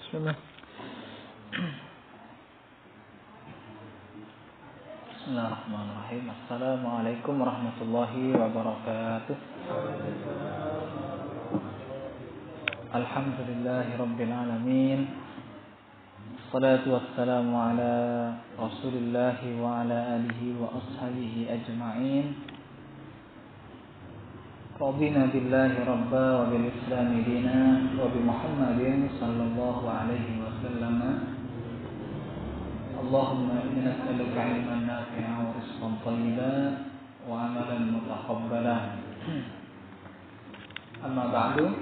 Bismillah. Bismillahirrahmanirrahim. Assalamualaikum warahmatullahi wabarakatuh. Alhamdulillahi rabbil alamin. Assalatu wassalamu ala rasulillahi wa ala alihi wa ashabihi ajma'in. Radina billahi rabba wa bil islami dina wa bi Muhammadin sallallahu alaihi wasallam. Allahumma inna nas'aluka ilman nafi'an wa rizqan thayyiban wa amalan mutaqabbalan. Amma ba'du.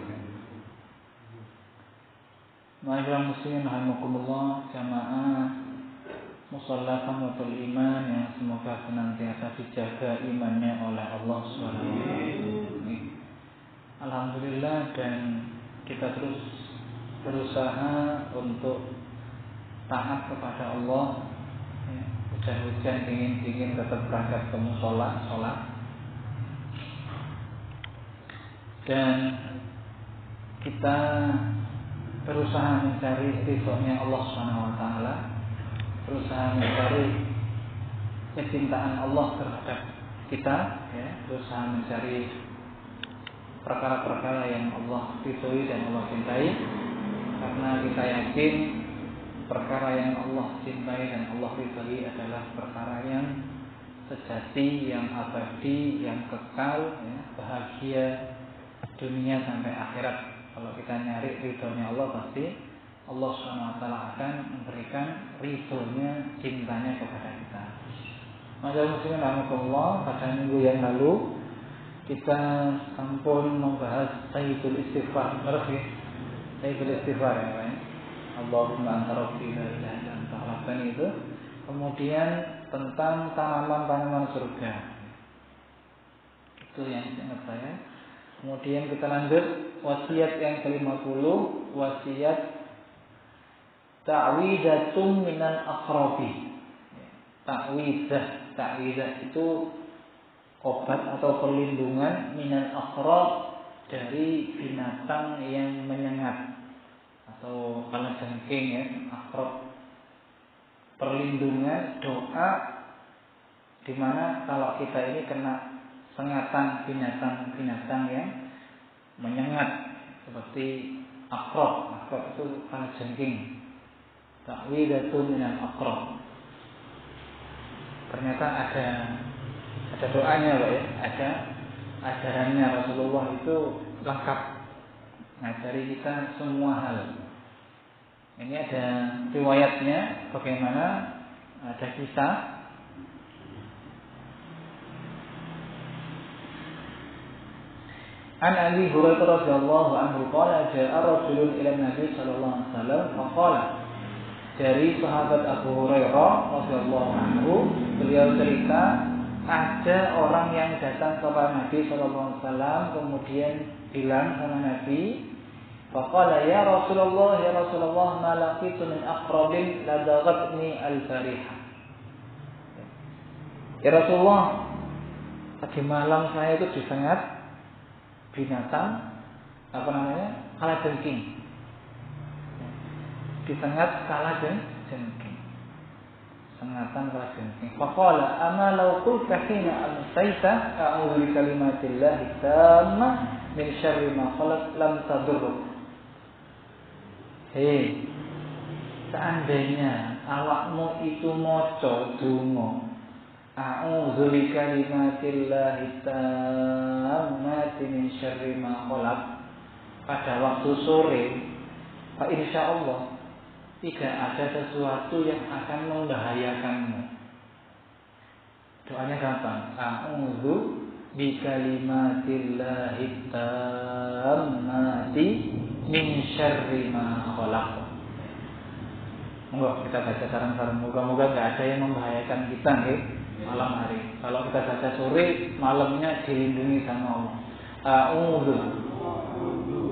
Ma'asyiral muslimin rahimakumullah, jamaah musalla Qamatul Iman yang semoga senantiasa dijaga imannya oleh Allah SWT. Alhamdulillah, dan kita terus berusaha untuk taat kepada Allah. Hujan-hujan, dingin-dingin tetap berangkat ke mushola, sholat. Dan kita berusaha mencari ridhonya Allah SWT, berusaha mencari kecintaan Allah terhadap kita, berusaha mencari perkara-perkara yang Allah ridhoi dan Allah cintai, karena kita yakin perkara yang Allah cintai dan Allah ridhoi adalah perkara yang sejati, yang abadi, yang kekal, bahagia dunia sampai akhirat. Kalau kita nyari ridhonya Allah, pasti Allah SWT akan memberikan ridhonya, cintanya kepada kita. Maka muslimin rahmatullah, pada minggu yang lalu kita sampun membahas Sayyidul Istighfar. Ngerti? Sayyidul Istighfar ya, Pak. Allahumma anta rabbi la ilaha illa anta khalaqtani itu. Kemudian tentang tanaman-tanaman surga. Itu yang ingat saya. Kemudian kita lanjut wasiat yang ke-50, wasiat ta'widatun minal aqrabi. Ta'widah itu obat atau perlindungan minal aqrab, dari binatang yang menyengat atau kalajengking, ya, aqrab. Perlindungan, doa di mana kalau kita ini kena sengatan binatang-binatang yang menyengat seperti aqrab. Aqrab itu kalajengking. Ta'widatun minal aqrab. Ternyata ada doanya, Pak, ya. Ada ajarannya. Rasulullah itu lengkap ngajari kita semua hal. Ini ada riwayatnya, bagaimana ada kisah. An Abi Hurairah radhiyallahu anhu qala ja'a rajulun ila Nabi sallallahu alaihi wasallam faqala. Dari sahabat Abu Hurairah radhiyallahu anhu, beliau cerita, ada orang yang datang kepada Nabi sallallahu alaihi wasallam, kemudian bilang sama Nabi, faqala ya Rasulullah ma laqitu min aqrabin ladaghatni al-bariha. Ya Rasulullah, tadi malam saya itu disengat binatang, kalajengking. Disengat kalajengking. Sengatan kalajengking. Faqala ama law qulta hina amsayta a'udzu bi kalimatillahi tamma min syarri ma khalaq lam tadurruk. Hei, seandainya awakmu itu maca donga a'udzu bi kalimatillahi tammati min syarri ma khalaq pada waktu sore, fa insyaallah tidak ada sesuatu yang akan membahayakanmu. Doanya gampang. A'udzu bi kalimatillahi tammati min syarri ma khalaq. Monggo kita baca sareng-sareng. Moga-moga enggak ada yang membahayakan kita nggih malam hari. Kalau kita baca sore, malamnya dilindungi sama Allah. A'udzu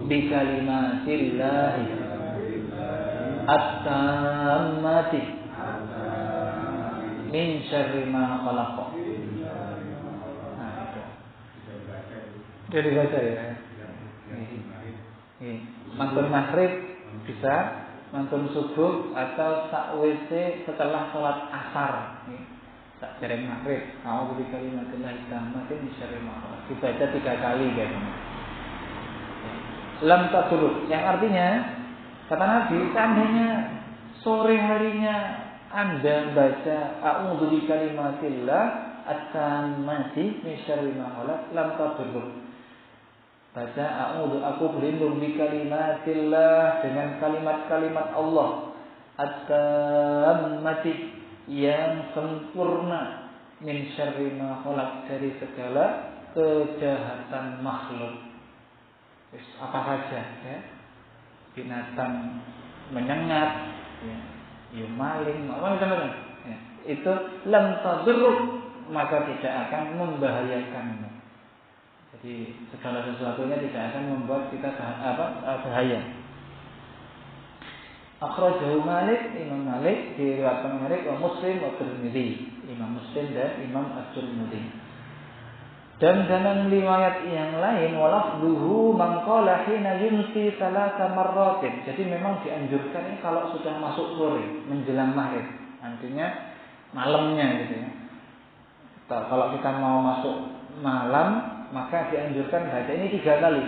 bi kalimatillahi at-tammati min syarri ma khalaq. Nah, itu. Jadi baca ya. Mantun maghrib bisa, mantun subuh atau sakwise setelah sholat asar. Tak dereng maghrib. A'udzu bikalimatillahi tammati min syarri ma khalaq. Dibaca 3 kali kan. Lam tasuruk, yang artinya kata Nabi, seandainya sore harinya Anda baca a'udzu bikalimatillah at-tammati min syarri ma khalaq, lam tasuruk. Baca a'udzu, aku berlindung bikalimatillah, dengan kalimat-kalimat Allah at-tammati, yang sempurna, min syarri ma khalaq, dari segala kejahatan makhluk. Apa saja ya, binatang menyengat ya maling macam-macam ya, itu lam tadurruk, maka tidak akan membahayakanmu. Jadi segala sesuatunya tidak akan membuat kita bahaya. Akhrajahu Malik, Imam Malik diriwayatkan Malik, wa Muslim wa Tirmidzi, Imam Muslim dan Imam At-Tirmidzi. Dan dalam riwayat yang lain, walafduhu man qala hina yumsi salasa marratin. Jadi memang dianjurkan ini kalau sudah masuk sore menjelang maghrib, artinya malamnya gitu ya. Kalau kita mau masuk malam, maka dianjurkan baca ini 3 kali.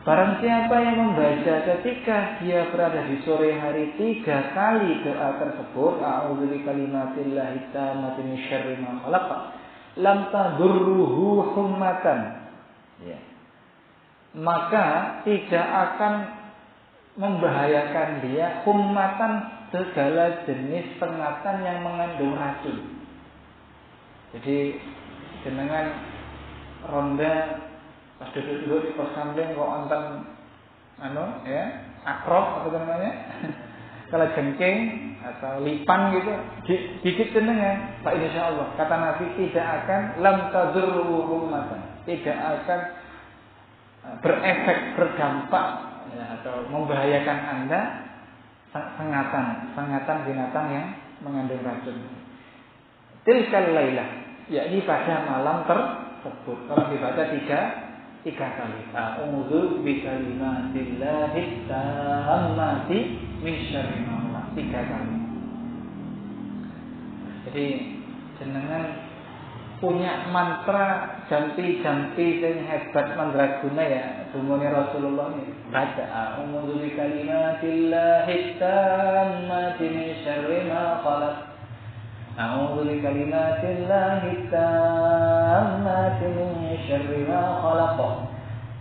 Barang siapa yang membaca ketika dia berada di sore hari 3 kali doa tersebut, a'udzu bikalimatillahi tammati min syarri ma khalaq, lam tadurruhu hummatan. Ya. Maka tidak akan membahayakan dia hummatan, segala jenis pengatan yang mengandung racun. Jadi jenengan ronda pas duduk di pos kamling kok wonten akrab apa namanya kalau jengking atau lipan gitu dikit jenengan Pak, insyaallah kata Nabi tidak akan lam tadurru ummatan, tidak akan berefek, berdampak ya, atau membahayakan Anda sengatan binatang yang mengandung racun. Tilkal lailah, yakni pada malam tersebut kalau dibaca 3 kali. A'udzu bikalimatillahi tammati min syarri ma khalaq, 3 kali. Jadi jenengan punya mantra jampi-jampi sing hebat mandraguna ya, dumune Rasulullah ini. Baca a'udzu bikalimatillahi tammati min syarri ma khalaq. A'udzu bikalimatillahi tammati min syarri ma khalaq.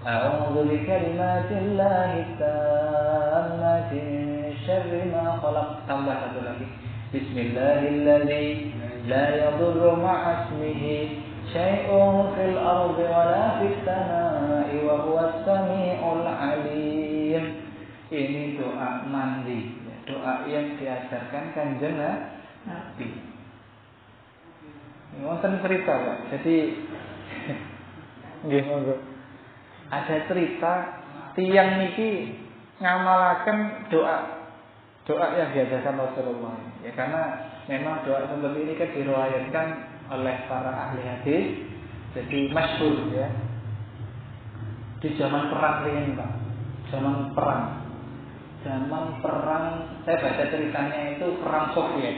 A'udzu bikalimatillahi tammati min syarri ma khalaq. Tambah satu lagi. Bismillahilladzi la yadurru ma'a ismihi syai'un fil ardi wa la fis samaa'i wa huwas samii'ul 'aliim. Ini doa mandi, doa yang diajarkan Kanjeng Nabi. Wonten cerita Pak. Jadi nggih monggo. Ada cerita tiyang niki ngamalaken doa yang diajarkan Rasulullah. Ya karena memang doa seperti ini kan diriwayatkan oleh para ahli hadis. Jadi masyhur ya. Di zaman perang riyen Pak. Zaman perang, saya baca ceritanya itu perang Soviet.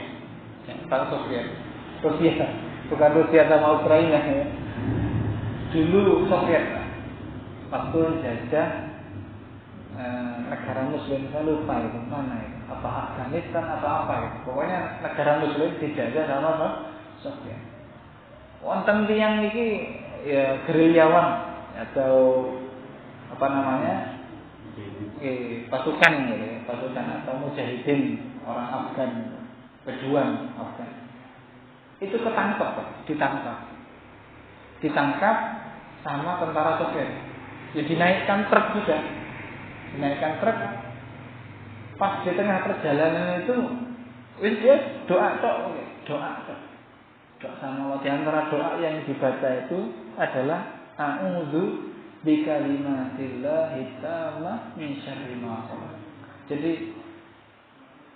Ya, perang Soviet. Rusia, bukan Rusia sama Ukraina ya. Dulu Soviet waktu jajah negara Muslim, saya lupa itu mana itu, apa Afghanistan atau apa itu. Pokoknya negara Muslim dijajah sama Soviet. Wonten tiyang iki ya gerilyawan atau apa namanya pasukan gitu, pasukan atau mujahidin orang Afgan, pejuang Afgan. Itu ditangkap sama tentara Soviet. Ya dinaikkan truk juga, pas di tengah perjalanan itu, wis dia doa sama Allah. Di antara doa yang dibaca itu adalah a'udzu bikalimatillahi tammati min syarri ma khalaq. Jadi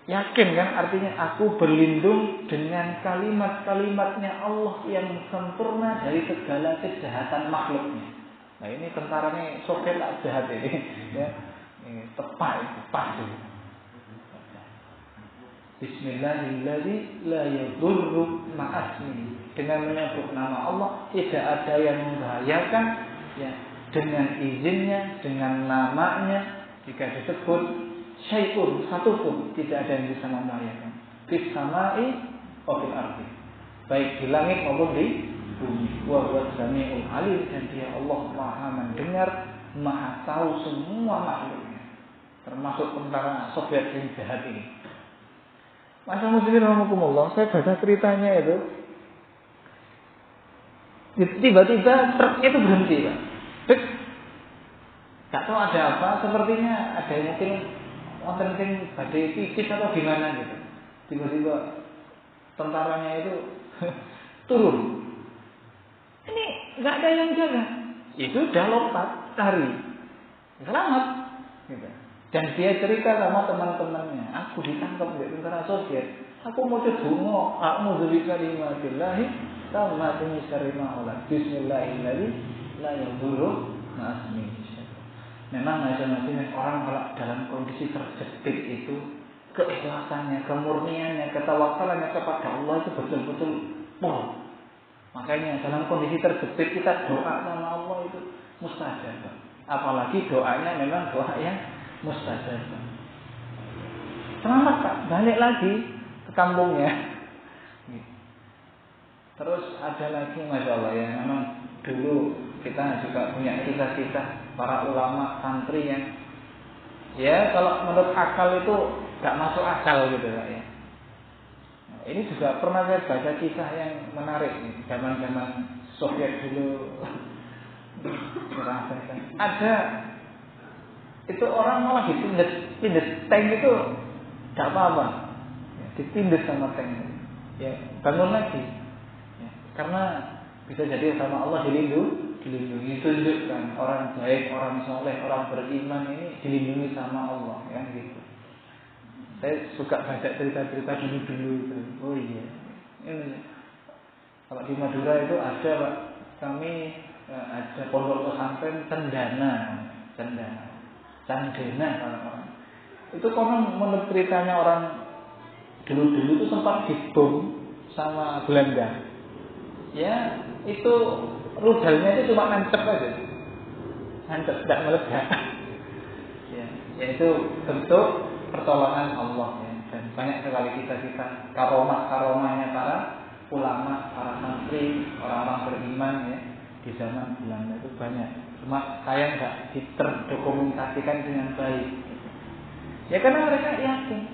yakin kan, artinya aku berlindung dengan kalimat-kalimatnya Allah yang sempurna dari segala kejahatan makhluknya. Nah ini tentaranya Soviet lah jahat ini ya. Tepat itu, pas itu. Bismillahirrahmanirrahim la yadurru ma'asmi. Dengan menyebut nama Allah tidak ada yang membahayakan ya, dengan izinnya, dengan namanya. Jika disebut syai'un, satupun tidak ada yang bisa membahayakan. Fis samai wa fil ardi. Baik di langit maupun di bumi. Wa huwa samiul alim, dan Dia Allah Maha mendengar, Maha tahu semua makhluknya. Termasuk tentara Soviet yang jahat ini. Masa muslimin rahimakumullah, saya baca ceritanya itu. Tiba-tiba truknya itu berhenti, Pak. Gak tahu ada apa, sepertinya ada yang mungkin badai tipis atau gimana gitu. Tiba-tiba tentaranya itu turun. Ini gak ada yang jaga. Itu udah lompat, lari. Selamat. Gitu. Dan dia cerita sama teman-temannya, aku ditangkap oleh tentara Soviet. Aku mau cedungo, a'udzu bikalimatillah tammati min syarri ma khalaq. Bismillahirrahmanirrahim la yadurru ma'asmi. Memang macam-macam orang kalau dalam kondisi terjepit itu keikhlasannya, kemurniannya, ketawakalannya kepada Allah itu betul-betul full. Makanya dalam kondisi terjepit kita doa sama Allah itu mustajab. Apalagi doanya memang doa yang mustajab. Selamat Pak, balik lagi ke kampungnya. Terus ada lagi, Masya Allah ya, memang dulu kita juga punya kisah-kisah para ulama santri yang ya kalau menurut akal itu gak masuk akal gitu Pak ya. Ini juga pernah saya baca kisah yang menarik nih, zaman-zaman Soviet dulu. Ada itu orang malah ditindas tank itu gak apa-apa, ditindas sama tank, ya bangun lagi, ya, karena bisa jadi sama Allah dilindungi, tunjukkan orang baik, orang soleh, orang beriman ini dilindungi sama Allah, ya gitu. Saya suka baca cerita-cerita dulu itu. Oh iya, ini kalau di Madura itu ada Pak, kami ada pondok pesantren Candena orang-orang. Itu konon menurut ceritanya orang dulu itu sempat dibom sama Belanda. Ya, itu rudalnya itu cuma nancep aja. Nancep, tidak meledak. Ya, itu bentuk pertolongan Allah ya. Dan banyak sekali kisah-kisah karomah-karomahnya para ulama, para santri, orang-orang beriman ya di zaman Belanda itu banyak. Cuma saya nggak terdokumentasikan dengan baik. Ya karena mereka yakin.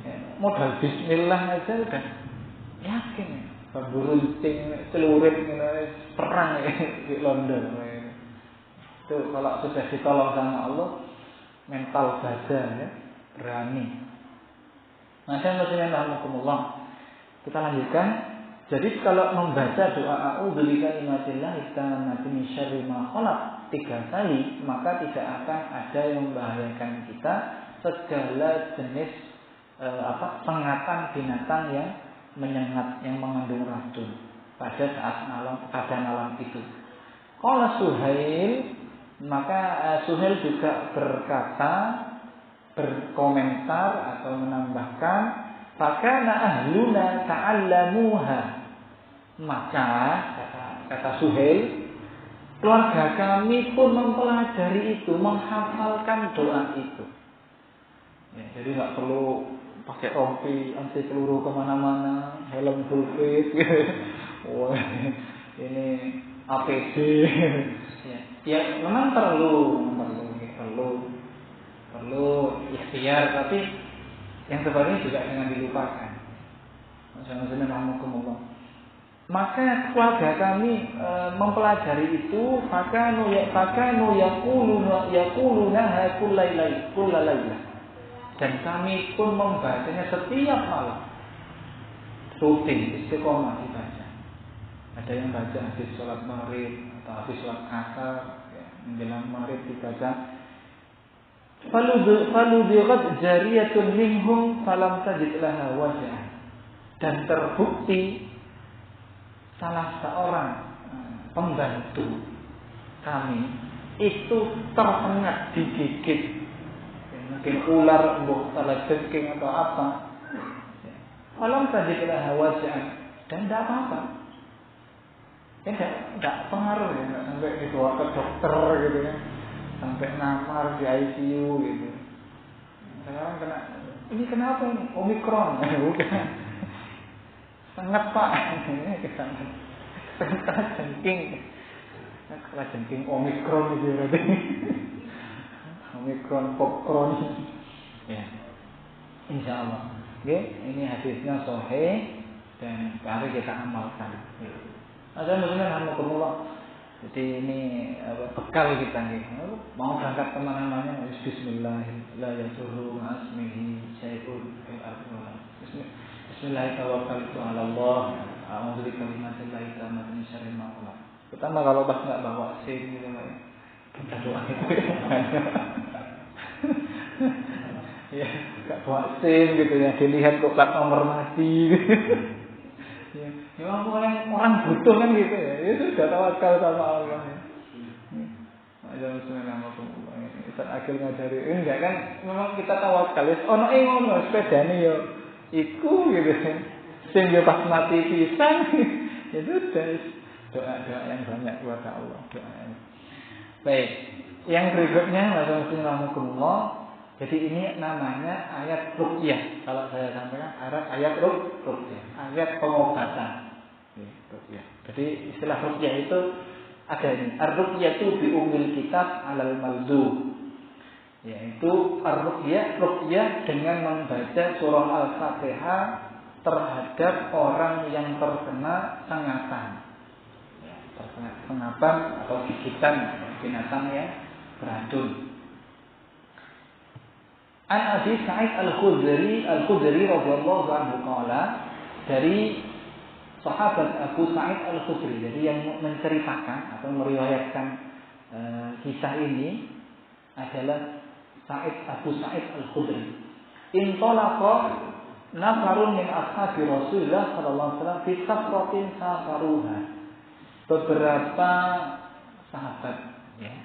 Ya, modal Bismillah aja udah yakin. Bambu runcing, celurit, perang ya, di London. Itu kalau sudah ditolong sama Allah, mental baja ya, berani. Alhamdulillah. Kita lanjutkan. Jadi kalau membaca doa a'udzu bikalimatillah tammati min syarri ma khalaq 3 kali, maka tidak akan ada yang membahayakan kita segala jenis sengatan binatang yang menyengat, yang mengandung racun pada saat malam itu. Qala Suhail, maka Suhail juga berkomentar atau menambahkan, fakana ahluna ta'allamuha. Maka kata Suhail, keluarga kami pun mempelajari itu, menghafalkan doa itu. Ya, jadi nggak perlu pakai rompi anti peluru kemana-mana, helm full face, wah ini APD. Ya memang perlu ikhtiar, tapi yang sebenarnya juga jangan dilupakan. Maka keluarga kami mempelajari itu, fakanu yaquluna kullailailah. Dan kami pun membacanya setiap malam. Rutin, istiqomah dibaca. Ada yang baca habis sholat maghrib atau habis sholat asar, ya, menjelang maghrib dibaca. Faludiqat jariyatun minhum falam tajid laha wajah. Dan terbukti salah seorang pembantu kami itu tersengat, digigit mungkin ular, kalajengking atau apa. Falam tajidlah hawaja'an, dan tidak apa-apa. Tidak pengaruh ya, nggak sampai dibawa ke dokter gitu ya, sampai ngamar di ICU gitu. Sekarang ini kenapa ini? Omikron, bukan? Sangat pak, ini kesangat. Kalajengking omikron itu berarti. Omikron, popcorn. Ya, insya Allah. Oke, ini hadisnya sahih dan mari kita amalkan. Ada muslimin alhamdulillah. Jadi ini bekal kita nih. Mau berangkat kemana-mana, Bismillah, la yadurru ma'asmihi syai'un fil ardi wala. Bismillah tawakkaltu 'ala Allah. A'udzu bikalimatillahi tammati min syarri ma khalaq. Pertama kalau pas nggak bawa SIM gitu ya, kita doa itu. Ya, nggak bawa SIM gitu ya, dilihat kok plat nomor mati. Ya, memang orang butuh kan gitu ya. Itu sudah tawakal sama Allah. Aja bismillahirrahmanirrahim. Ustaz Akil ngajari enggak kan, memang kita tawakal. Wis ono ngono sepedane yo iku gitu kan. Sing yo pas mati pisan. Itu udah doa-doa yang banyak kepada Allah. Doa. Baik. Yang berikutnya Bismillahirrahmanirrahim. Jadi ini namanya ayat ruqyah. Kalau saya sampaikan ayat ruqyah, ayat pengobatan. Ruqyah. Jadi istilah ruqyah itu ada ini. Ar-ruqyah itu bi umil kitab alal maldu. Yaitu ruqyah dengan membaca surah Al-Fatihah terhadap orang yang terkena sengatan. Terkena sengatan atau gigitan binatang yang beracun. An Abi Sa'id Al-Khudri radhiyallahu anhu qala, dari sahabat Abu Sa'id Al-Khudri, jadi yang menceritakan atau meriwayatkan kisah ini adalah Abu Sa'id Al-Khudri. Intalaqa nafarun min ashabi Rasulullah sallallahu alaihi wasallam fi safratin safaruha. Beberapa sahabat ya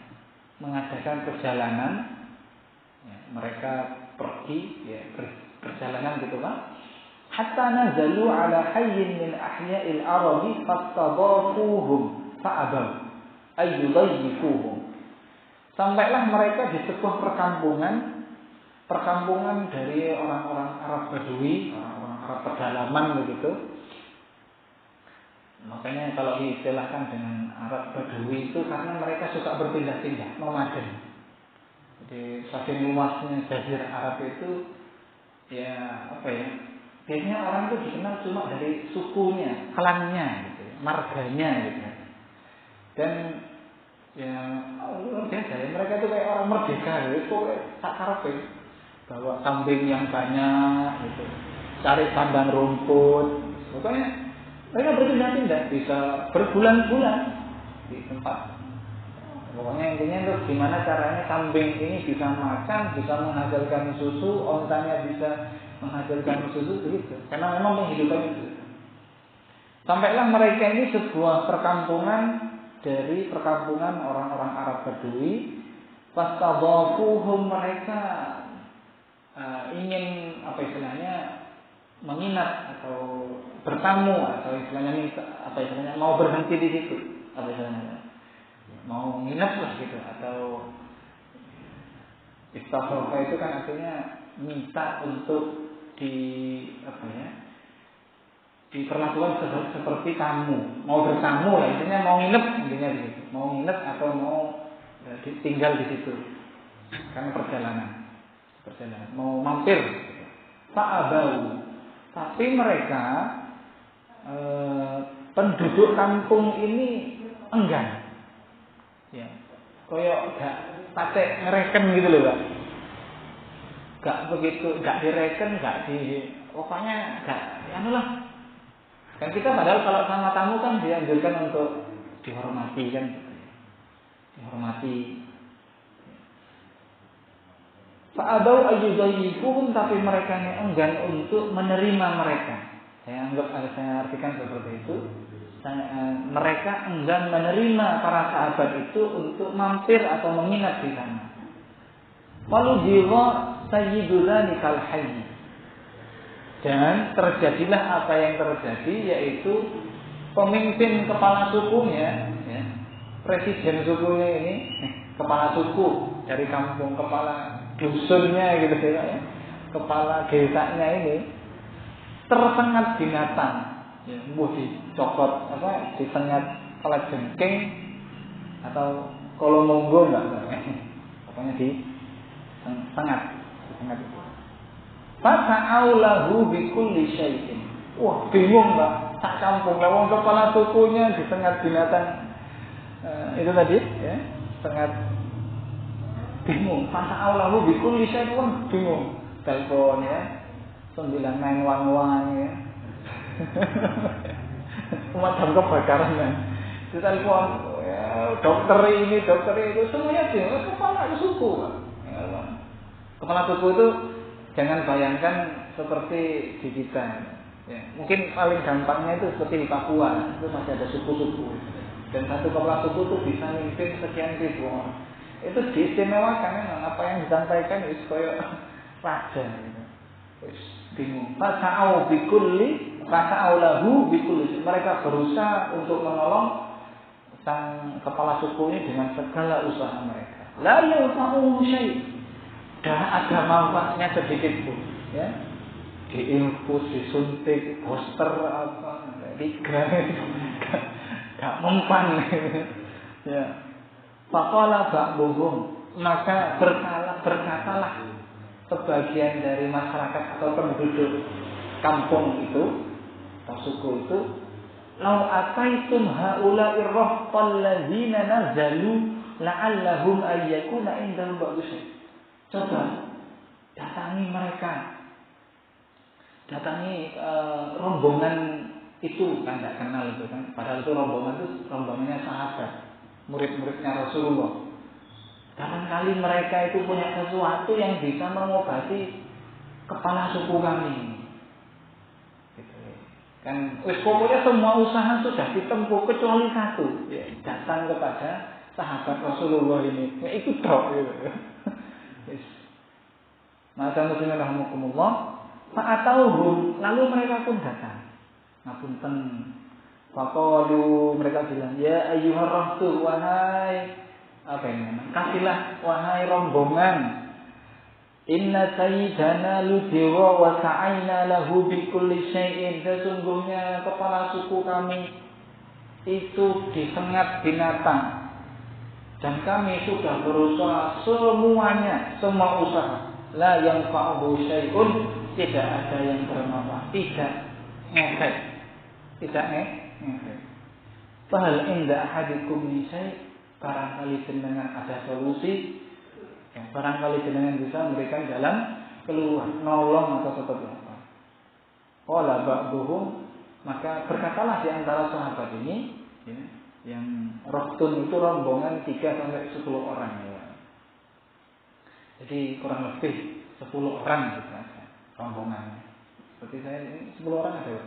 mengadakan perjalanan. Mereka pergi ya, perjalanan gitu kan. Hatta nazalu ala hayyin min ahya'il arabi fastadafuhum fa'abaw ayyudayyifuhum. Sampailah mereka di sebuah perkampungan dari orang-orang Arab Badui, orang-orang Arab pedalaman begitu. Makanya kalau diistilahkan dengan Arab Badui itu karena mereka suka berpindah-pindah, nomaden. Jadi saking luasnya jazirah Arab itu ya apa ya, biasanya orang itu dikenal cuma dari sukunya, klannya gitu, marganya gitu. Dan ya luar biasa ya, mereka itu kayak orang merdeka gitu, tak karepin bawa kambing yang banyak gitu, cari kandang rumput, pokoknya mereka berpindah-pindah bisa berbulan-bulan di tempat. Pokoknya intinya itu gimana caranya kambing ini bisa makan, bisa menghasilkan susu, ontanya bisa menghasilkan susu begitu. Karena memang penghidupan itu. Sampailah mereka ini sebuah perkampungan dari perkampungan orang-orang Arab Badui. Fastadhafuhum, mereka ingin apa istilahnya menginap atau bertamu atau istilahnya mau berhenti di situ, apa istilahnya? Mau nginep lah gitu, atau istaghfar itu kan artinya minta untuk diperlakukan seperti tamu, mau bertamu ya, intinya mau nginep, intinya begitu, mau nginep atau mau tinggal di situ karena perjalanan mau mampir gitu. Fa'abau, tapi mereka penduduk kampung ini enggan. Ya, koyok gak patek ngereken gitu loh, Pak. Gak begitu, gak direken, pokoknya gak, anulah. Kan kita padahal kalau sama tamu kan dianjurkan untuk dihormati kan, dihormati. Fa'abau ayyudayyifuhum, tapi mereka enggan untuk menerima mereka. Saya artikan seperti itu. Mereka enggan menerima para sahabat itu untuk mampir atau menginap di sana. Walu jiwa sayyidu dzalikal hayy. Dan terjadilah apa yang terjadi, yaitu pemimpin kepala sukunya, ya, presiden sukunya ini, kepala suku dari kampung, kepala dusunnya gitu ya, kepala desanya ini tersengat binatang, ya, dicokot apa, disengat kalajengking atau kolomonggo enggak, pokoknya disengat itu. Fasa'au lahu bikulli syai'in. Wah, bingung Pak, tak kampung lawang kepala sukunya disengat binatang. Itu tadi ya, sengat. Bingung. Fasa'au lahu bikulli syai'in, wah, bingung. Telepon ya, 911 ya. Pemadam kebakaran kan. Ditelepon ya, dokter ini, dokter itu, semuanya bingung. Kepala suku Pak. Kepala suku itu jangan bayangkan seperti di kita. Ya, mungkin paling gampangnya itu seperti di Papua, itu masih ada suku-suku. Dan satu kepala suku itu bisa memimpin sekian ribu orang. Itu diistimewakan memang, apa yang disampaikan itu kayak raja. Gitu. Bingung. Fasa'au lahu bikulli. Mereka berusaha untuk menolong sang kepala suku ini dengan segala usaha mereka. La yanfa'u syai'. Dah ada manfaatnya sedikit pun, ya. Diinfus, disuntik, booster apa, tiga, gak mempan, ya. Faqala ba'dhum, maka berkatalah sebagian dari masyarakat atau penduduk kampung itu atau suku itu, lau ataitum haula'ir rahtal ladzina nazalu la'allahum ayyakuna indahum ba'du syai'. Coba datangi mereka, datangi rombongan itu, kan tidak kenal itu kan, padahal itu rombongannya sahabat, murid-muridnya Rasulullah. Barangkali mereka itu punya sesuatu yang bisa mengobati kepala suku kami. Gitu. Kan, pokoknya semua usaha sudah ditempuh kecuali satu, ya, datang kepada sahabat Rasulullah ini, ya, ikut dong, gitu. Maka muslimin rahimakumullah, fa'atauhum, lalu mereka pun datang. Ngapunten. Faqalu, mereka bilang, ya ayyuhar rasul, wahai apa ini namanya? Kasihlah wahai rombongan. Inna sayyidana ludira wa sa'ayna lahu bikulli syai'in. Sesungguhnya kepala suku kami itu disengat binatang. Dan kami sudah berusaha semuanya, semua usaha. La yang fa'ahu syai'un, tidak ada yang bermanfaat, tidak ngefek, tidak ngefek. Fahal inda ahadikum min syai', barangkali jenengan ada solusi, ya, barangkali jenengan bisa memberikan jalan keluar, nolong atau seperti apa. Qala ba'dhum, maka berkatalah di antara sahabat ini, ya, yang rohtun itu rombongan 3-10 orang ya. Jadi kurang lebih 10 orang gitu aja rombongannya. Seperti saya ini 10 orang ada.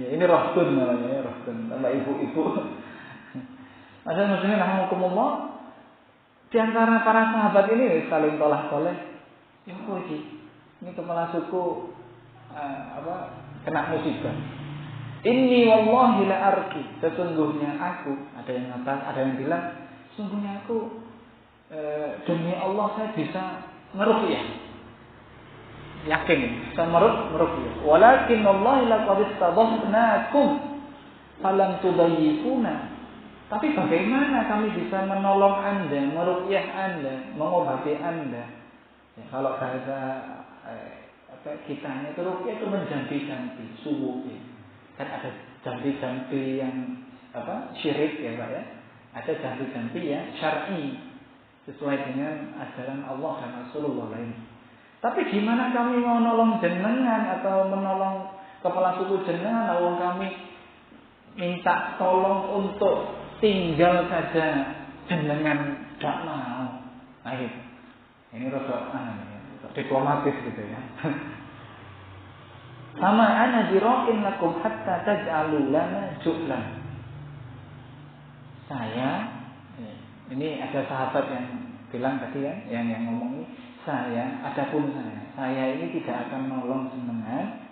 Ya ini rohtun namanya, ya, rohtun. Tambah ibu-ibu. Ada maksudnya rahmatullah, di antara para sahabat ini saling tolak-toleh. Ya kok ini kepala suku kena musibah. Inni wallahi la arki, sesungguhnya aku, ada yang ngatakan, ada yang bilang, sesungguhnya aku demi Allah saya bisa meruqyah. Yakin bisa meruqyah. Walakin Allah laqad istadhafnakum falam tudayyifuna. Tapi bagaimana kami bisa menolong Anda, meruqyah Anda, mengobati Anda? Ya, kalau bahasa kitanya itu ruqyah itu menjampi-jampi subuh. Ya. Kan ada jampi-jampi yang syirik ya Pak ya. Ada jampi-jampi yang syar'i sesuai dengan ajaran Allah dan Rasulullah lain. Tapi gimana kami mau menolong jenengan atau menolong kepala suku jenengan, lalu kami minta tolong untuk tinggal saja jenengan tidak mau. Nah ini rada diplomatis gitu ya. Sama ana dira'in lakum hatta taj'alu lana ju'lan. Saya ini ada sahabat yang bilang tadi kan, yang ngomong ini, adapun saya ini tidak akan nolong jenengan,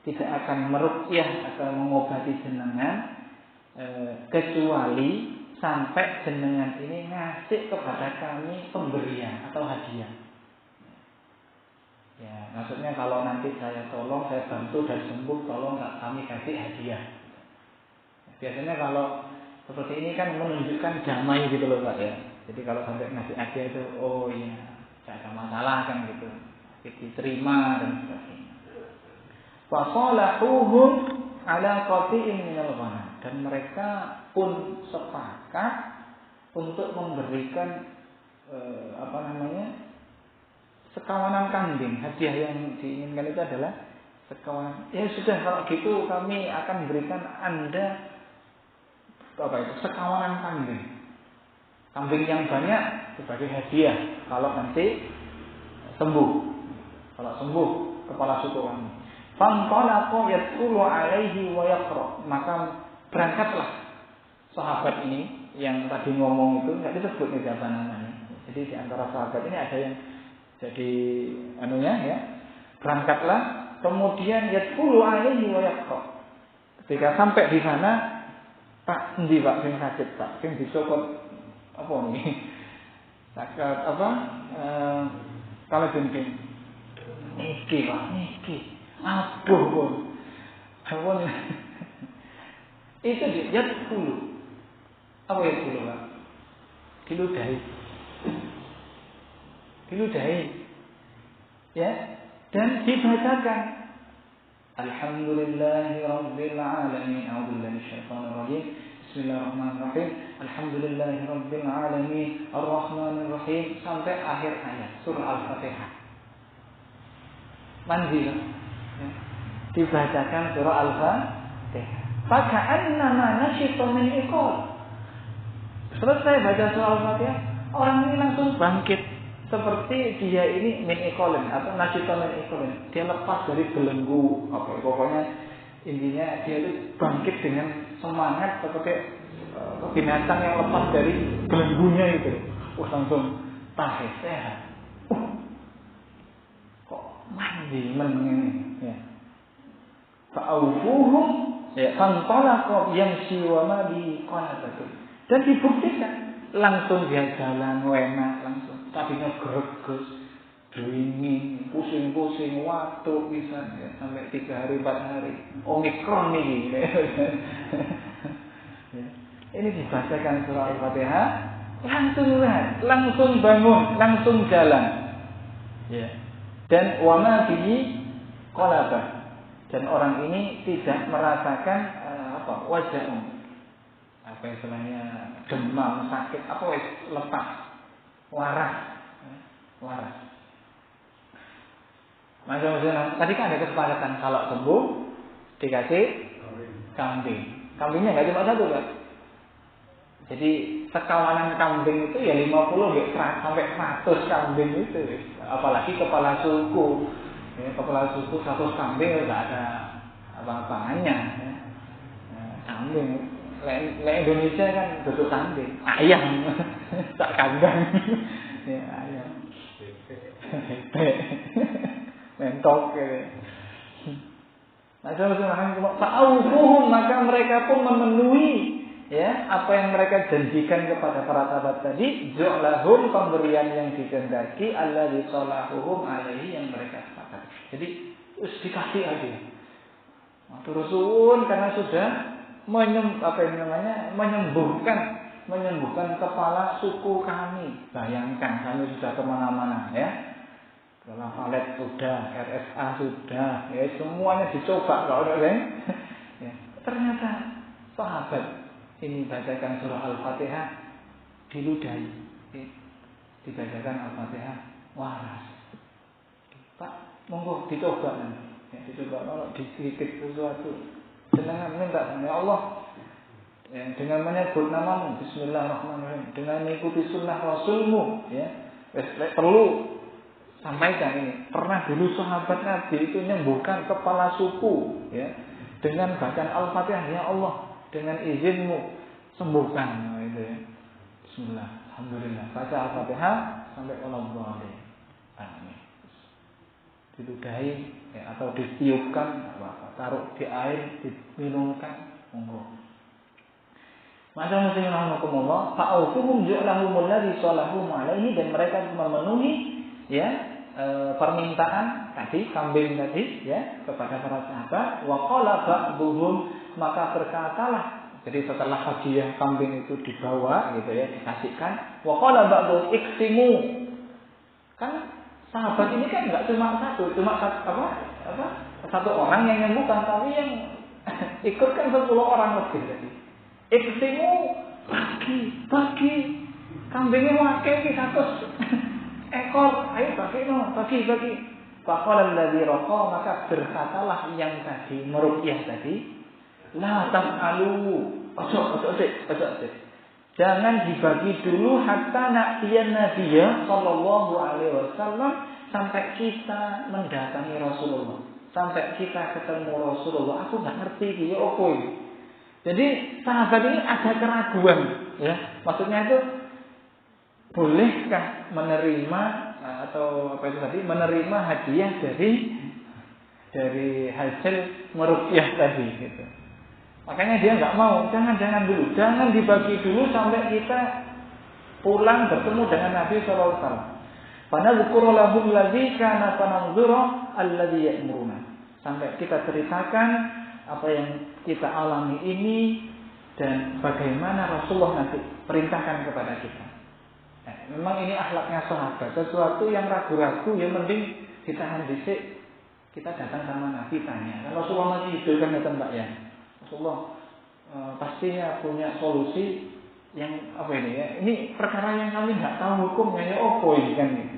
tidak akan meruqyah atau mengobati jenengan kecuali sampai jenengan ini ngasih kepada kami pemberian atau hadiah. Ya, maksudnya kalau nanti saya tolong, saya bantu dan sembuh, tolong kami kasih hadiah. Biasanya kalau seperti ini kan menunjukkan damai gitu loh Pak ya. Jadi kalau sampai ngasih hadiah itu, oh iya, tidak ada masalah kan gitu, diterima dan sebagainya. Wa salahuhum ala qati'in minal ghanam, dan mereka pun sepakat untuk memberikan sekawanan kambing. Hadiah yang diinginkan itu adalah sekawanan. Ya sudah, kalau gitu kami akan berikan Anda sekawanan kambing. Kambing yang banyak sebagai hadiah kalau nanti sembuh. Kalau sembuh kepala suku kami. Fanqalaqa yadkhulu alaihi wa yaqra. Maka berangkatlah sahabat ini yang tadi ngomong itu, enggak disebut nih siapa namanya. Jadi di antara sahabat ini ada yang jadi berangkatlah, kemudian yadkhulu alaihi wa yaqra. Ketika sampai di sana, Pak, endi Pak sing sakit Pak? Sing dicopot apa nih? Sakit apa? Kalau jengking. Niki Pak, niki. Aduh pun. Apa itu dia dulu. Apa yang dulu Pak? Diludahi. Ya, dan dibacakan. Alhamdulillahirabbil alamin. A'udzubillahi minasyaitonir rajim. Bismillahirrahmanirrahim. Alhamdulillahirabbil alamin. Arrahmanir rahim sampai akhir ayat surah Al-Fatihah. Mandi ya. Dibacakan surah Al-Fatihah. Faka'annama nasyita min iqal. Selesai baca surah Al-Fatihah, orang ini langsung bangkit. Seperti dia ini min iqalin atau nasyita min iqalin. Dia lepas dari belenggu. Pokoknya intinya dia itu bangkit dengan semangat seperti binatang yang lepas dari belenggunya itu. Langsung tahir sehat. Kok mandi ini ya. Fa'awfuhum ya fantalaqa yamshi wa ma bi qalabatu. Dan dibuktikan langsung dia jalan enak langsung. Tadinya greges, dingin, pusing-pusing, waktu bisa ya, sampai 3 hari 4 hari. Omikron ini. Ya. Ini dibacakan surah Al-Fatihah, langsung bangun, langsung jalan. Ya. Dan wama bihi qalaba. Dan orang ini tidak merasakan wajah, istilahnya demam, sakit, lepas, waras. Maksudnya tadi kan ada kesepakatan kalau sembuh dikasih kambing. Kambingnya nggak cuma satu kan? Jadi sekawanan kambing itu ya 50 sampai 100 kambing itu. Apalagi kepala suku. Ya, kepala suku 100 kambing nggak ada apa-apanya. Ya. Kambing. Indonesia kan bentuk kambing, ayam, tak kandang, ya ayam, mentok gitu. Maka mereka pun memenuhi ya apa yang mereka janjikan kepada para sahabat tadi. Ju'lahum, pemberian yang dikehendaki, alladzi salahuhum alaihi, yang mereka sepakat. Jadi dikasih aja. Turun karena sudah menyembuhkan kepala suku kami. Bayangkan kami sudah kemana-mana ya. Kalau valet sudah, RSA sudah, ya semuanya dicoba kalau ada ya. Ternyata sahabat ini bacakan surah Al-Fatihah diludahi. Dibacakan Al-Fatihah waras. Pak, monggo dicoba nanti. Ya, dicoba kalau sedikit sesuatu. Dengan minta ya Allah, ya, dengan menyebut namamu, Bismillahirrahmanirrahim, dengan mengikuti sunnah Rasulmu, ya, perlu sampaikan ini. Pernah dulu sahabat Nabi itu menyembuhkan kepala suku, ya, dengan bacaan Al-Fatihah, ya Allah, dengan izinmu sembuhkan, itu ya. Bismillah, alhamdulillah. Baca Al-Fatihah, sampai waladhdallin. Amin. Diludahi ya, atau ditiupkan apa-apa, taruh di air, diminumkan, monggo. Maka muslimin rahimakumullah, fa'aufuhum ju'lahumul ladzi salahum alaihi, dan mereka memenuhi ya permintaan tadi, kambing tadi ya kepada para sahabat. Wa qala ba'dhum, maka berkatalah, jadi setelah hadiah kambing itu dibawa gitu ya, dikasihkan, wa qala ba'dhum iqsimu. Kan sahabat ini kan enggak cuma satu orang yang nyembuhkan, tapi yang ikut kan 10 orang lebih tadi. Iqsimu, bagi kambingnya wakai 100 ekor, ayo bagi. Faqala alladzi raqa, maka berkatalah yang tadi meruqyah tadi, la taf'alu, ojo. Jangan dibagi dulu hatta na'tiyan nabiyya sallallahu alaihi wasallam, sampai kita mendatangi Rasulullah, sampai kita ketemu Rasulullah. Aku enggak ngerti iki ya opo iki. Jadi sahabat ini ada keraguan ya. Maksudnya itu bolehkah menerima atau apa itu tadi, menerima hadiah dari hasil meruqyah tadi gitu. Makanya dia enggak mau, jangan dulu, jangan dibagi dulu sampai kita pulang bertemu dengan Nabi sallallahu alaihi wasallam. Fa nadzkuru lahum allazi kana fananzura alladzi ya'muruna. Sampai kita ceritakan apa yang kita alami ini dan bagaimana Rasulullah nanti perintahkan kepada kita. Nah, memang ini akhlaknya sahabat. Sesuatu yang ragu-ragu ya mending ditahan dhisik. Kita datang sama Nabi tanya. Kalau Rasulullah masih hidup kan datang Pak ya. Rasulullah pastinya punya solusi yang apa ini ya. Ini perkara yang kami enggak tahu hukumnya ya opo ini kan gitu.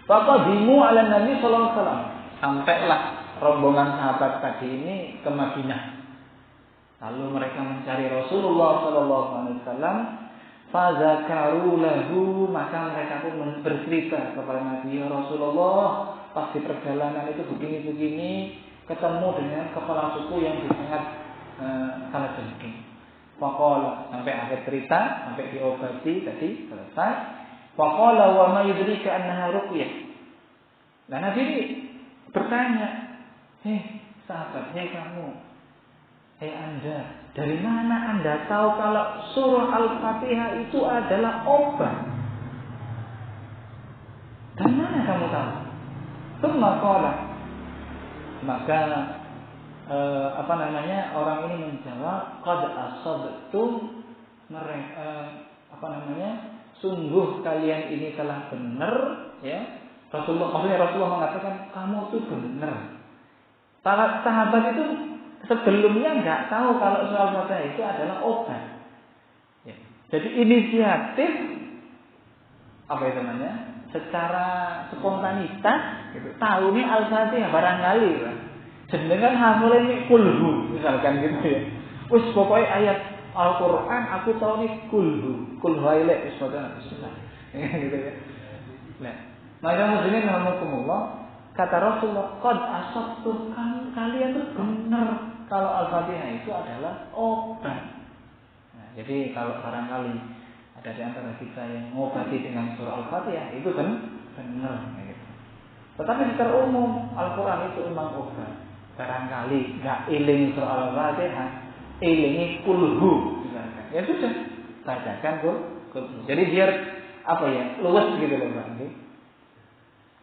Bapak bimu ala Nabi sallallahu alaihi wasallam. Sampailah rombongan sahabat tadi ini ke Madinah. Lalu mereka mencari Rasulullah sallallahu alaihi wasallam. Fazakaru lahu, maka mereka pun bercerita kepada Nabi, ya Rasulullah, pas di perjalanan itu begini-begini, ketemu dengan kepala suku yang sangat sangat jengking. Faqala, sampai akhir cerita, sampai diobati tadi selesai. Faqala wa ma yudrika annaha ruqyah. Nah, Nabi ini bertanya, sahabatnya kamu, Anda, dari mana Anda tahu kalau surah Al-Fatihah itu adalah obat? Dari mana kamu tahu? Tsumma qala, maka orang ini menjawab, qad asabtum, sungguh kalian ini telah benar ya. Rasulullah mengatakan kamu itu benar. Para sahabat itu sebelumnya nggak tahu kalau surah Al-Fatihah itu adalah obat. Ya. Jadi inisiatif secara spontanitas gitu. Tahu nih Al-Fatihah barangkali lah. Jenengan hafal ini kulhu misalkan gitu ya. Wis pokoknya ayat Al-Qur'an aku tahu nih kulhu. Kulhu ilaihi bismillah. Gitu ya. Nah, maka muslimin rahimakumullah, kata Rasulullah, qad asabtum, kalian itu benar kalau Al-Fatihah itu adalah obat. Nah, jadi kalau barangkali ada di antara kita yang mengobati dengan surah Al-Fatihah, itu kan benar. Gitu. Tetapi secara umum Al-Quran itu memang obat. Barangkali nggak iling surah Al-Fatihah, ilingi kulhu, misalkan. Ya sudah, bacakan kulhu. Jadi biar luwes gitu loh Pak.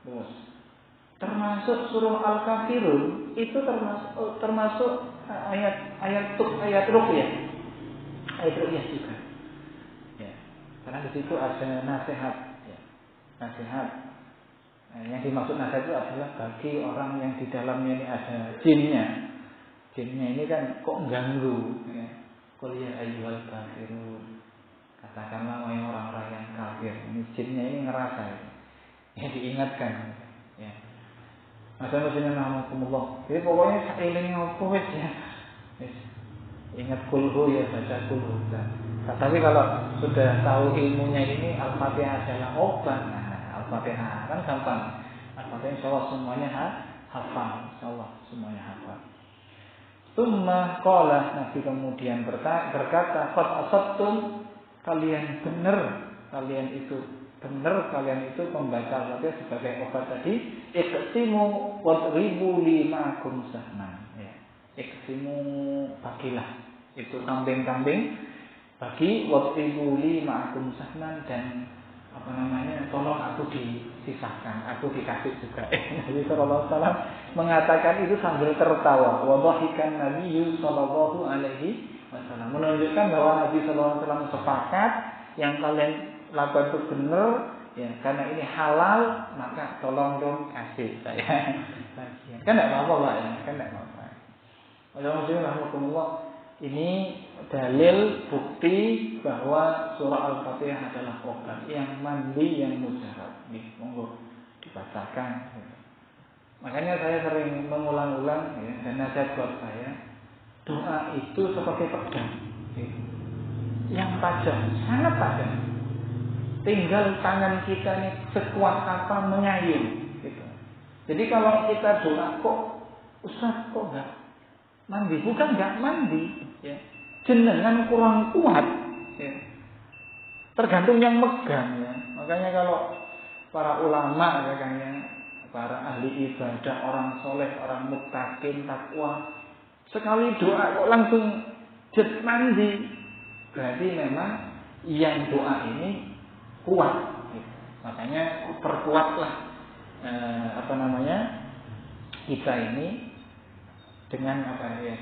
Luwes. Termasuk surah Al-Kafirun itu termasuk ayat ruqyah. Ayat ruqyah juga. Ya. Karena di situ ada nasihat, ya. Nasihat. Yang dimaksud nasihat itu adalah bagi orang yang di dalamnya ini ada jinnya. Jinnya ini kan kok ganggu, ya. Qul ya ayyuhal kafirun. Katakanlah wahai orang-orang yang kafir. Ini jinnya ini ngerasa ya diingatkan. Ya. Masa muslimin rahimakumullah. Jadi pokoknya seiling apa wis ya. Ingat kulhu ya, baca kulhu. Tapi kalau sudah tahu ilmunya ini Al-Fatihah adalah obat. Nah, Al-Fatihah kan gampang. Al-Fatihah insyaallah semuanya hafal. Insyaallah semuanya hafal. Tsumma qala, Nabi kemudian berkata, qad asabtum, kalian benar, kalian itu benar kalian itu membaca Al-Fatihah sebagai obat tadi, iqsimu wadribu limakum sahman. Ya. Iqsimu, bagilah itu kambing-kambing, bagi wadribu limakum sahman, dan tolong aku disisahkan, aku dikasih juga. Nabi sallallahu alaihi wasallam mengatakan itu sambil tertawa. Wa dhahikan Nabi sallallahu alaihi wasallam, menunjukkan bahwa Nabi sallallahu alaihi wasallam sepakat yang kalian lakukan itu benar, ya, karena ini halal, maka tolong dong kasih saya. Kan tidak apa-apa Pak, ya, kan tidak apa-apa. Alhamdulillah, ini dalil bukti bahwa surah Al-Fatihah adalah obat yang mandi, yang mujarab. Monggo dibacakan. Makanya saya sering mengulang-ulang, ya, dan nasihat buat saya, doa itu seperti pedang, ya, yang tajam, sangat tajam. Tinggal tangan kita ini sekuat apa mengayun. Gitu. Jadi kalau kita doa, kok Ustaz kok enggak mandi? Bukan enggak mandi, ya. Jenengan kurang kuat, ya. Tergantung yang megang, ya. Makanya kalau para ulama, ya, para ahli ibadah, orang soleh, orang muttaqin, takwa, sekali doa kok langsung jet mandi, berarti memang yang doa ini kuat. Gitu. Makanya perkuatlah kita ini dengan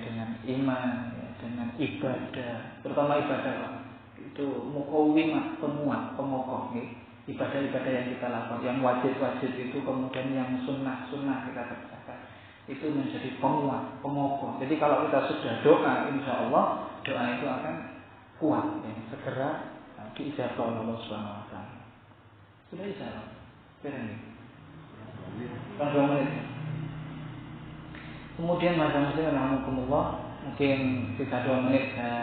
dengan iman, ya, dengan ibadah, terutama ibadah itu muqawwimah, penguat, pengokoh, ya. Ibadah-ibadah yang kita lakukan, yang wajib-wajib itu, kemudian yang sunnah-sunnah kita kerjakan, itu menjadi penguat, pengokoh. Jadi kalau kita sudah doa, insya Allah doa itu akan kuat, ya, segera diijabah oleh Allah Subhanahu wa taala. Sudah ijabah. Berani. 2 menit. Kemudian masing-masing alhamdulillah, mungkin sisa 2 menit saya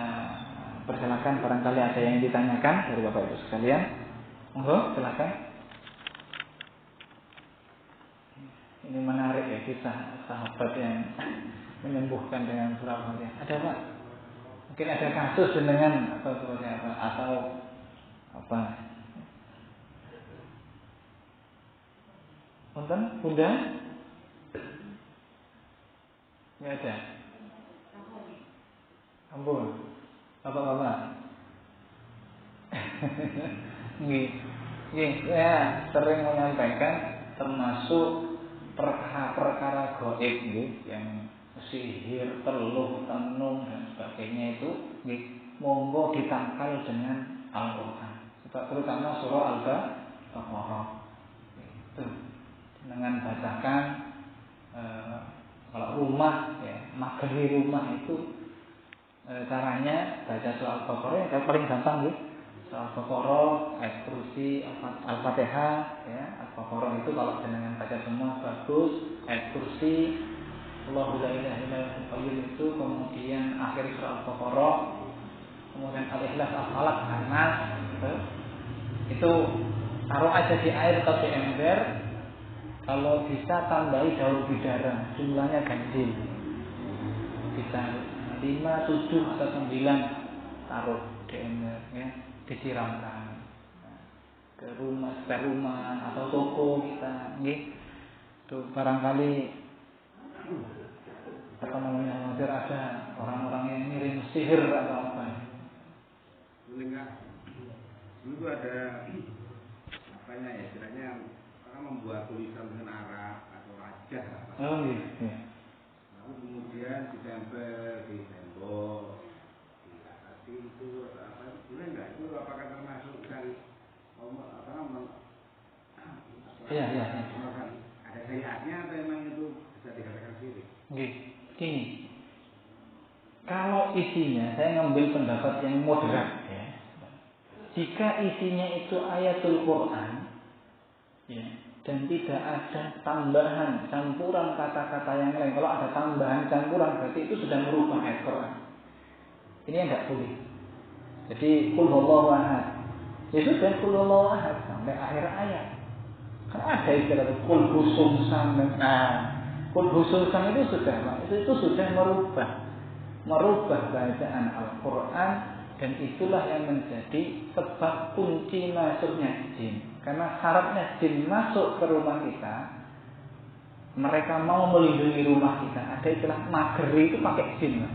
persilakan, barangkali ada yang ditanyakan dari Bapak Ibu sekalian. Monggo, silakan. Ini menarik ya, kisah sahabat yang menyembuhkan dengan surah Al-Fatihah. Ada Pak? Mungkin ada kasus dengan atau seperti apa, atau apa? Punten, Bunda? Nggak ada. Ampun. Bapak-bapak. Ya, sering menyampaikan termasuk perkara-perkara gaib, yang sihir, teluh, tenung dan sebagainya itu, monggo ditangkal dengan Al-Quran. Terutama surah Al-Baqarah. Itu dengan bacakan kalau rumah, ya, mageri rumah itu caranya baca surah Al-Baqarah yang paling gampang, surah Al-Baqarah, ayat kursi, Al-Fatihah, ya. Al-Baqarah itu kalau dengan baca semua bagus, ayat kursi, Allahu la ilaha illa huwal qayyum itu, kemudian akhir surah Al-Baqarah, kemudian Al-Ikhlas, Al-Falaq, An-Nas, itu taruh aja di air atau di ember. Kalau bisa tambahi daun bidara, jumlahnya ganjil. Bisa 5, 7 atau 9, taruh di ember, ya, disiramkan ke rumah atau toko kita, tuh barangkali hampir ada orang-orang yang ngirim sihir atau apa. Dulu ada apanya ya, istilahnya orang membuat tulisan dengan Arab atau Rajah apa. Oh iya. Lalu kemudian ditempel di tembok, di atas pintu atau apa. Boleh nggak itu, apakah termasuk dari Iya. Ada syariatnya atau memang itu bisa dikatakan syirik? Gini. Kalau isinya, saya ngambil pendapat yang moderat, ya. Jika isinya itu ayatul Quran, ya, dan tidak ada tambahan, campuran kata-kata yang lain. Kalau ada tambahan, campuran, berarti itu sudah merubah ayat Quran. Ini yang tidak boleh. Jadi qul huwallahu ahad, ya sudah qul huwallahu ahad sampai akhir ayat. Kan ada istilah qul husumsan. Nah, qul husumsan itu sudah merubah bacaan Al-Quran Dan itulah yang menjadi sebab kunci masuknya jin. Karena syaratnya jin masuk ke rumah kita, mereka mau melindungi rumah kita. Ada istilah mageri itu pakai jin.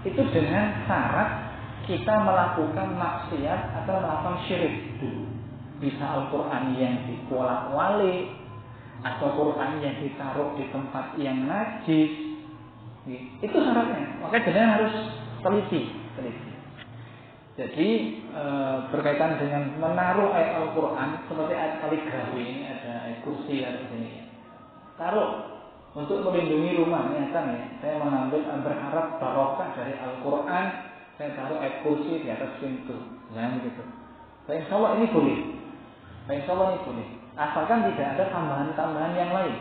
Itu dengan syarat kita melakukan maksiat atau melakukan syirik. Bisa Al-Quran yang dikolak-walik, atau Quran yang ditaruh di tempat yang najis. Itu syaratnya. Makanya benar harus teliti. Jadi berkaitan dengan menaruh ayat Al-Quran seperti ayat kaligrafi ini, ada ayat kursi ada di sini. Taruh untuk melindungi rumahnya kan ya. Saya mengambil berharap barokah dari Al-Quran, saya taruh ayat kursi di atas pintu. Jangan gitu. Insya Allah ini boleh. Insya Allah ini boleh. Asalkan tidak ada tambahan-tambahan yang lain.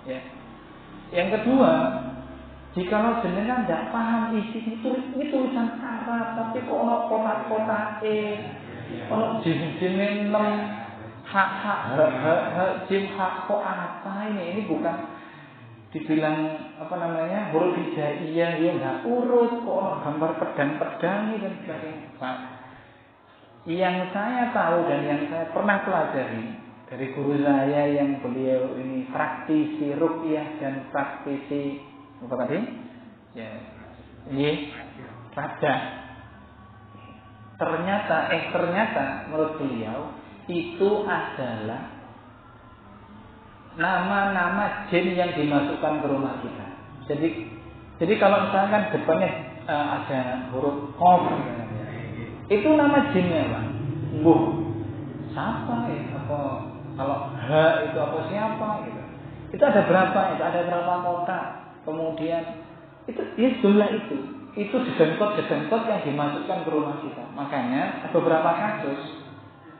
Ya. Yang kedua, jikalau jenengan tidak paham isi itu, ini tulisan Arab, tapi kok ono kotak-kotak ono jin-jin jim hak kok apa ini? Ini bukan dibilang huruf hijaiyah yang nggak urut, kok ono gambar pedang-pedang dan sebagainya. Pak, yang saya tahu dan yang saya pernah pelajari dari guru saya yang beliau ini praktisi ruqyah dan praktisi apa tadi? Ya, ini raja. Ternyata menurut beliau itu adalah nama-nama jin yang dimasukkan ke rumah kita. Jadi kalau misalkan depannya ada huruf qaf, itu nama jinnya, Pak. Siapa ya? Apa kalau H itu apa siapa gitu? Itu ada berapa? Itu ada berapa kotak? Kemudian itu jumlah itu dedengkot yang dimasukkan ke rumah kita. Makanya beberapa kasus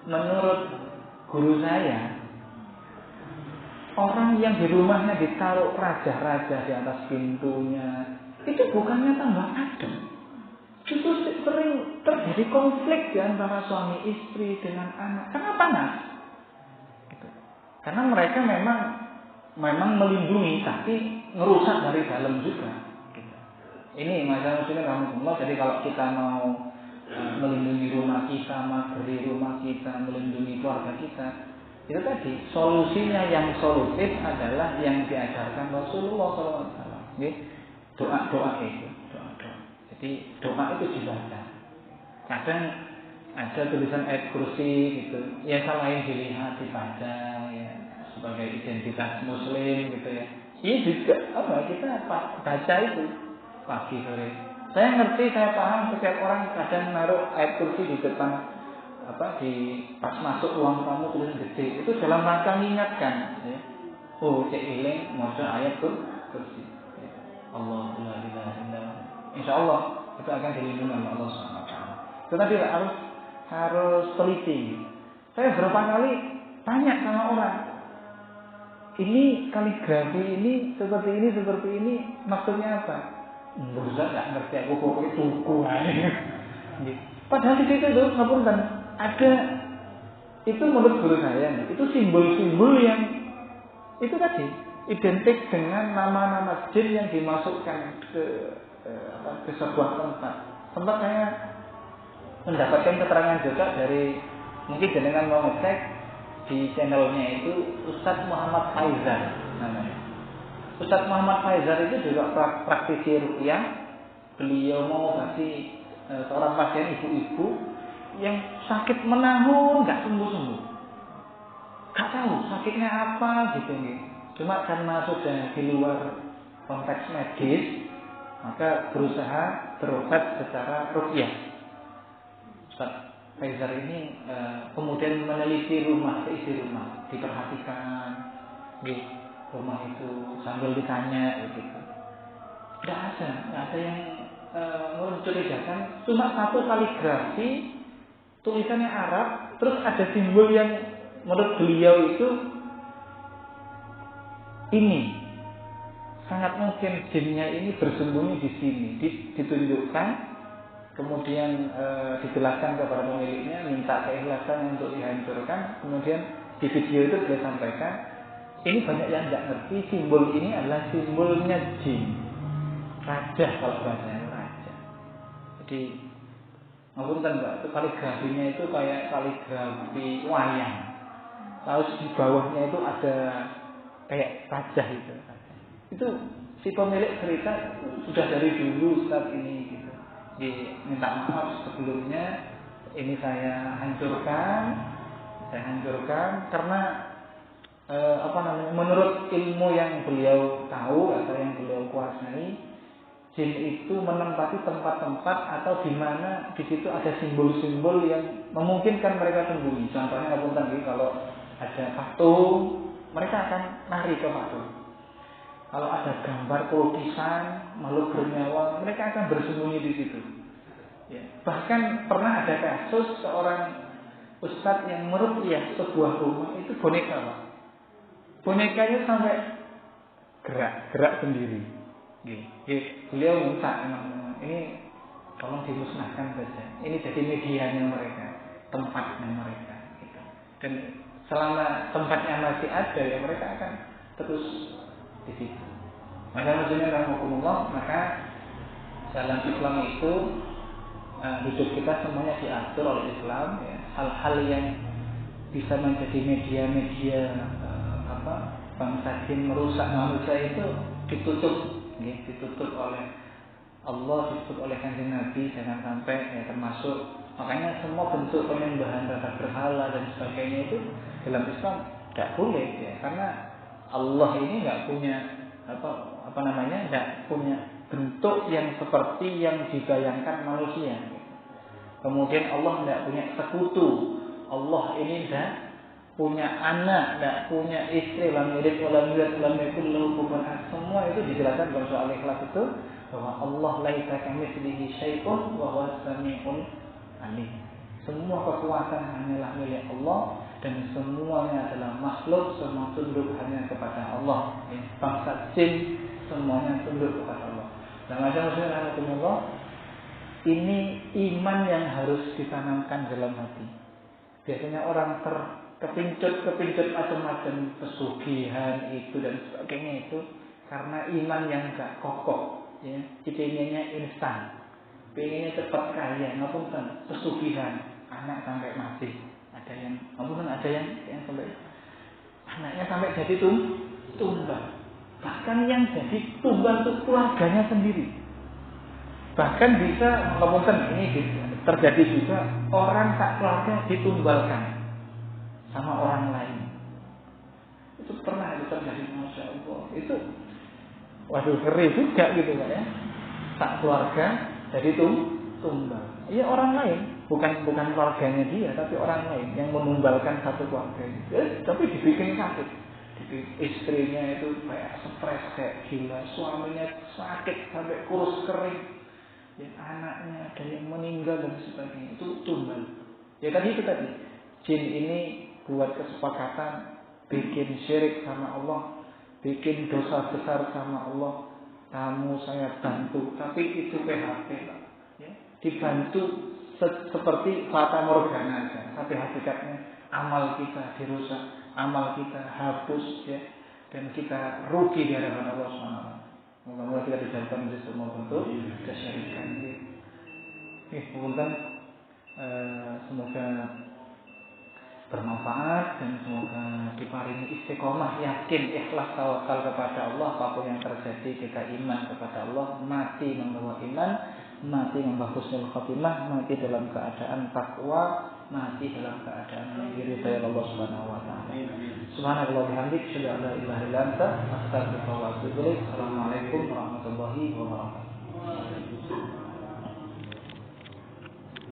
menurut guru saya, orang yang di rumahnya ditaruh raja-raja di atas pintunya, itu bukannya tambah adem, itu sering terjadi konflik di antara suami istri dengan anak. Karena panas gitu. Karena mereka memang melindungi, tapi ngerusak dari dalam juga. Gitu. Ini masalah rahmatullah. Jadi kalau kita mau melindungi rumah kita, mageri rumah kita, melindungi keluarga kita, itu tadi solusinya yang solutif adalah yang diajarkan Rasulullah SAW. Doa itu, doa. Jadi doa itu dibaca. Kadang ada tulisan ayat kursi gitu, ya selain dilihat dibaca ya sebagai identitas Muslim gitu ya. Ini juga kita baca itu pagi sore. Saya ngerti, saya paham setiap orang kadang naruh ayat kursi di depan pas masuk ruang tamu tulisan gede. Itu dalam rangka mengingatkan ya. Oh, cek iling maca ayat kursi. Ya. Allah la ilaha illallah. Insyaallah itu akan dilindungi oleh Allah Subhanahu wa taala. Tetapi harus teliti. Saya berapa kali tanya sama orang, ini kaligrafi ini seperti ini maksudnya apa? Ustaz nggak ngerti, aku pokoknya tuku aja. Padahal di situ itu ngapunten ada itu menurut guru saya, itu simbol-simbol yang itu tadi identik dengan nama-nama jin yang dimasukkan ke sebuah tempat. Sempat saya mendapatkan keterangan juga dari, mungkin jenengan mau ngecek di channelnya itu Ustadz Muhammad Faizal namanya. Ustadz Muhammad Faizal itu juga praktisi ruqyah. Beliau mau kasih seorang pasien ibu-ibu yang sakit menahun nggak sembuh-sembuh, nggak tahu sakitnya apa gitu nih. Cuma karena sudah di luar konteks medis, maka berusaha berobat secara ruqyah. Ustadz Faizal ini kemudian meneliti isi rumah, diperhatikan rumah itu sambil ditanya gitu. Nggak ada yang mencurigakan. Cuma satu kaligrafi, tulisannya Arab, terus ada simbol yang menurut beliau itu ini sangat mungkin jinnya ini bersembunyi di sini, ditunjukkan, kemudian dijelaskan kepada pemiliknya, minta keikhlasan untuk dihancurkan, kemudian di video itu dia sampaikan, ini banyak yang tidak ngerti, simbol ini adalah simbolnya jin, raja kalau bahasanya raja. Jadi Ngapunten Pak, itu kaligrafinya itu kayak kaligrafi wayang. Lalu di bawahnya itu ada kayak wajah itu. Itu si pemilik cerita sudah dari dulu saat ini gitu. Minta maaf sebelumnya, ini saya hancurkan karena menurut ilmu yang beliau tahu atau yang beliau kuasai, jin itu menempati tempat-tempat atau di mana di situ ada simbol-simbol yang memungkinkan mereka sembunyi. Contohnya kalau ada patung, mereka akan lari ke patung. Kalau ada gambar lukisan makhluk bernyawa, mereka akan bersembunyi di situ. Ya. Bahkan pernah ada kasus seorang ustadz yang meruqyah sebuah rumah, itu boneka Pak. Bonekanya sampai gerak sendiri. Beliau minta ini tolong dimusnahkan saja. Ini jadi medianya mereka, tempatnya mereka. Gitu. Dan selama tempatnya masih ada, ya mereka akan terus di situ. Maka dalam Islam itu hidup kita semuanya diatur oleh Islam. Ya. Hal-hal yang bisa menjadi media-media bangsa jin merusak manusia itu ditutup oleh Allah, ditutup oleh Kanjeng Nabi, jangan sampai ya, termasuk makanya semua bentuk penyembahan terhadap berhala dan sebagainya itu dalam Islam tidak boleh ya, karena Allah ini nggak punya nggak punya bentuk yang seperti yang dibayangkan manusia. Kemudian Allah tidak punya sekutu. Allah ini tidak punya anak, tidak punya istri, lam yalid wa lam yulad wa lam yakul lahu kufuwan ahad. Semua itu dijelaskan dalam surah Al-Ikhlas itu bahwa Allah laisa kamitslihi syai'un wa huwas samiul alim. Semua kekuasaan hanyalah milik Allah dan semuanya adalah makhluk, semua tunduk hanya kepada Allah. Bangsa jin semuanya tunduk kepada Allah. Dan macam-macam ini iman yang harus ditanamkan dalam hati. Biasanya orang kepincut macam-macam pesugihan itu dan sebagainya itu karena iman yang gak kokoh, ya. Pengennya instan, pengennya cepat kaya, ngapunten pesugihan, anak sampai mati, ada yang sampai anaknya sampai jadi tumbal, bahkan yang jadi tumbal itu keluarganya sendiri. Bahkan bisa ngapunten ini terjadi juga orang tak keluarga ditumbalkan sama orang lain. Itu pernah terjadi, Masya Allah. Itu waduh ngeri juga gitu Pak ya. Tak keluarga jadi tumbal. Iya orang lain, bukan keluarganya dia, tapi orang lain yang menumbalkan satu keluarga itu. Tapi dibikin sakit. Istrinya itu kayak stres, kayak gila, suaminya sakit sampai kurus kering. Ya, anaknya ada yang meninggal dan sebagainya, itu tumbal. Ya tadi jin ini buat kesepakatan bikin syirik sama Allah, bikin dosa besar sama Allah. Kamu saya bantu, tapi itu PHP Pak. Ya, dibantu seperti fata morgana aja. Tapi hakikatnya amal kita dirusak, amal kita hapus ya, dan kita rugi di hadapan Allah SWT. Moga-moga kita dijauhkan dari semua bentuk kesyirikan. Semoga bermanfaat dan semoga diparingi istiqomah, yakin, ikhlas, tawakal kepada Allah. Apapun yang terjadi kita iman kepada Allah, mati membawa iman, mati membawa husnul khotimah, mati dalam keadaan takwa, mati dalam keadaan diridhai Allah Subhanahu wa taala. Subhanallah bihamdik, asyhadu an la ilaha illa anta, astaghfiruka wa atubu ilaik. Assalamualaikum warahmatullahi wabarakatuh.